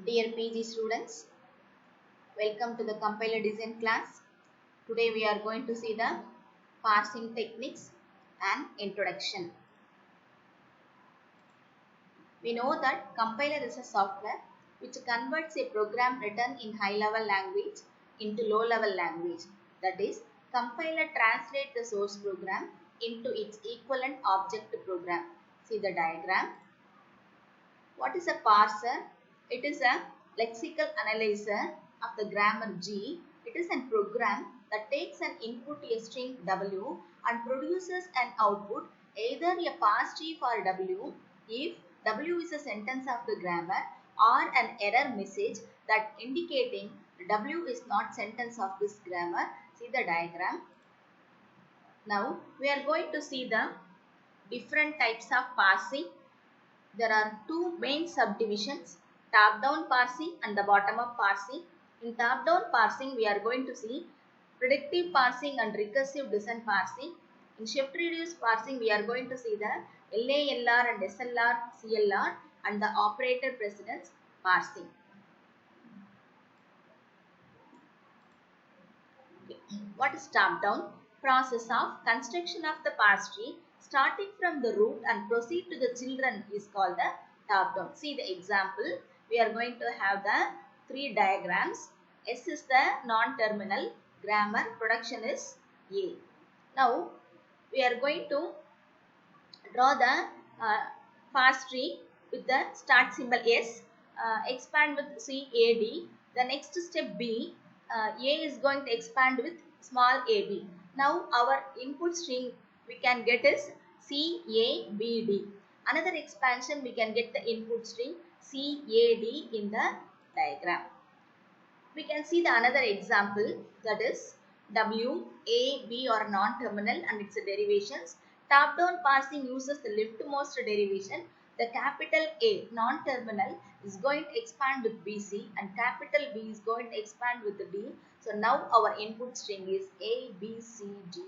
Dear PG students, welcome to the compiler design class. Today we are going to see the parsing techniques and introduction. We know that compiler is a software which converts a program written in high level language into low level language. That is, compiler translates the source program into its equivalent object program. See the diagram. What is a parser? It is a lexical analyzer of the grammar G. It is a program that takes an input a string W and produces an output either a parse for W if W is a sentence of the grammar or an error message that indicating W is not sentence of this grammar. See the diagram. Now we are going to see the different types of parsing. There are two main subdivisions, top-down parsing and the bottom-up parsing. In top-down parsing, we are going to see predictive parsing and recursive descent parsing. In shift-reduced parsing, we are going to see the LALR and SLR, CLR and the operator precedence parsing. What is top-down? Process of construction of the parse tree starting from the root and proceed to the children is called the top-down. See the example. We are going to have the three diagrams. S is the non-terminal, grammar, production is A. Now, we are going to draw the parse tree with the start symbol S, expand with CAD. The next step B, A is going to expand with small ab. Now our input string we can get is CABD. Another expansion we can get the input string CAD in the diagram. We can see the another example, that is WAB or non-terminal and its derivations. Top-down parsing uses the leftmost derivation. The capital A non-terminal is going to expand with BC and capital B is going to expand with the D. So now our input string is A, B, C, D, E.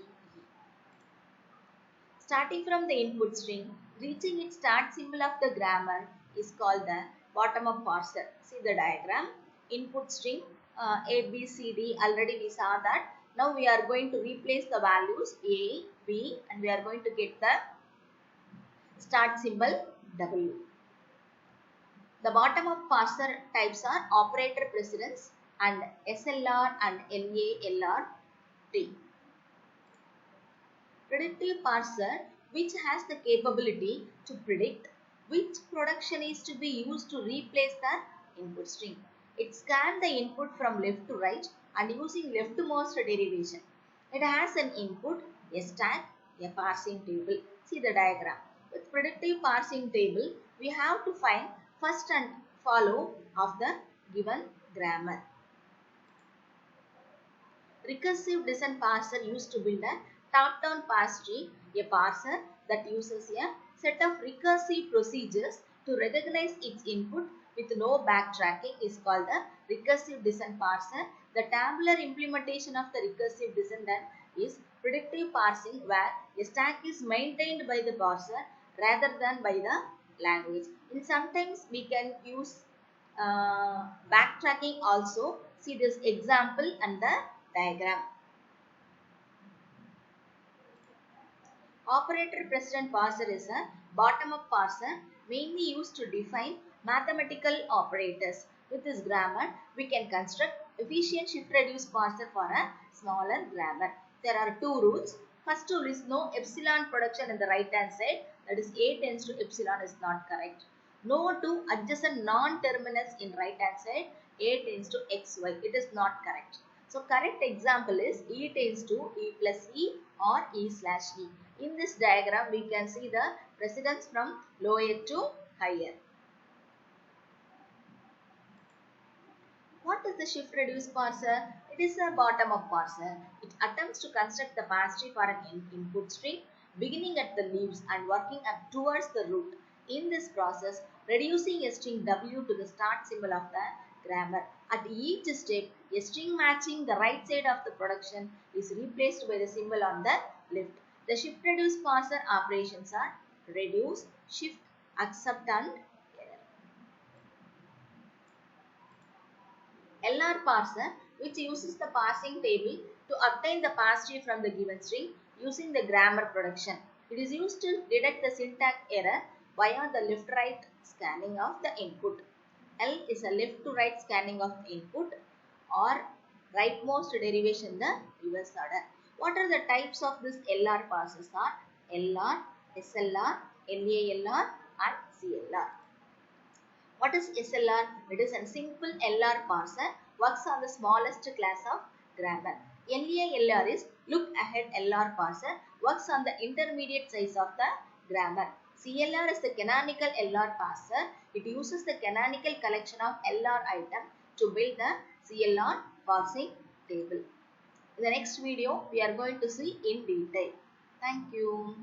Starting from the input string, reaching its start symbol of the grammar is called the bottom-up parser. See the diagram. Input string A, B, C, D, already we saw that. Now we are going to replace the values A, B and we are going to get the start symbol W. The bottom-up parser types are operator precedence and SLR and LALR tree. Predictive parser, which has the capability to predict which production is to be used to replace the input string. It scans the input from left to right and using leftmost derivation. It has an input, a stack, a parsing table. See the diagram. With predictive parsing table, we have to find first and follow of the given grammar. Recursive descent parser used to build a top-down parse tree, a parser that uses a set of recursive procedures to recognize its input with no backtracking is called the recursive descent parser. The tabular implementation of the recursive descent is predictive parsing, where a stack is maintained by the parser rather than by the language. And sometimes we can use backtracking also. See this example and the diagram. Operator precedent parser is a bottom-up parser mainly used to define mathematical operators. With this grammar, we can construct efficient shift-reduce parser for a smaller grammar. There are two rules. First rule is no epsilon production in the right-hand side. That is A tends to epsilon is not correct. No to adjacent non-terminus in right-hand side. A tends to XY. It is not correct. So correct example is E tends to E plus E or E slash E. In this diagram, we can see the precedence from lower to higher. What is the shift-reduce parser? It is a bottom-up parser. It attempts to construct the parse tree for an input string, beginning at the leaves and working up towards the root. In this process, reducing a string W to the start symbol of the grammar. At each step, a string matching the right side of the production is replaced by the symbol on the left. The shift-reduce parser operations are reduce, shift, accept and error. LR parser, which uses the parsing table to obtain the parse tree from the given string using the grammar production. It is used to detect the syntax error via the left-right scanning of the input. L is a left-to-right scanning of the input or rightmost derivation in the reverse order. What are the types of this LR parsers are? LR, SLR, LALR and CLR. What is SLR? It is a simple LR parser, works on the smallest class of grammar. LALR is look ahead LR parser, works on the intermediate size of the grammar. CLR is the canonical LR parser. It uses the canonical collection of LR item to build the CLR parsing table. In the next video, we are going to see in detail. Thank you.